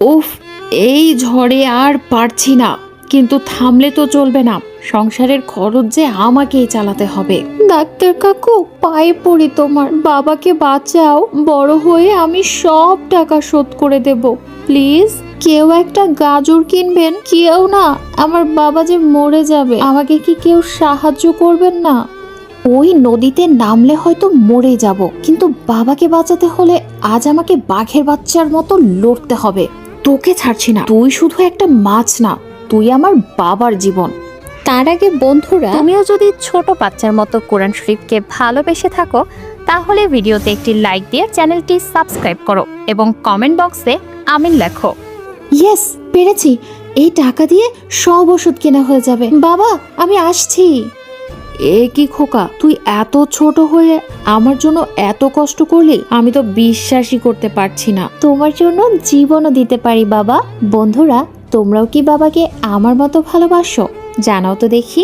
উফ, এই ঝড়ে আর পারছি না, কিন্তু থামলে তো চলবে না। সংসারের খরচ যে আমাকেই চালাতে হবে। ডাক্তার কাকু, পায়ে পড়ি তোমার, বাবাকে বাঁচাও। বড় হয়ে আমি সব টাকা শোধ করে দেব, প্লিজ। কেউ একটা গাজর কিনবেন? কেউ না, আমার বাবা যে মরে যাবে, আমাকে কি কেউ সাহায্য করবেন না? ওই নদীতে নামলে হয়তো মরে যাব, কিন্তু বাবাকে বাঁচাতে হলে আজ আমাকে বাঘের বাচ্চার মতো লড়তে হবে। তোকে ছাড়ছি না। তুই শুধু একটা মাছ না, তুই আমার বাবার জীবন। তার আগে বন্ধুরা, তুমিও যদি ছোট বাচ্চার মতো কোরআন শরীফকে ভালোবেসে থাকো, তাহলে ভিডিওতে একটি লাইক দিয়ে চ্যানেলটি সাবস্ক্রাইব করো এবং কমেন্ট বক্সে আমিন লেখো। ইয়েস, পেরেছি। এই টাকা দিয়ে সব ওষুধ কেনা হয়ে যাবে। বাবা, আমি আসছি। এ কি খোকা, তুই এত ছোট হয়ে আমার জন্য এত কষ্ট করলি, আমি তো বিশ্বাসই করতে পারছি না। তোমার জন্য জীবনও দিতে পারি বাবা। বন্ধুরা, তোমরাও কি বাবাকে আমার মতো ভালোবাসো? জানাও তো দেখি।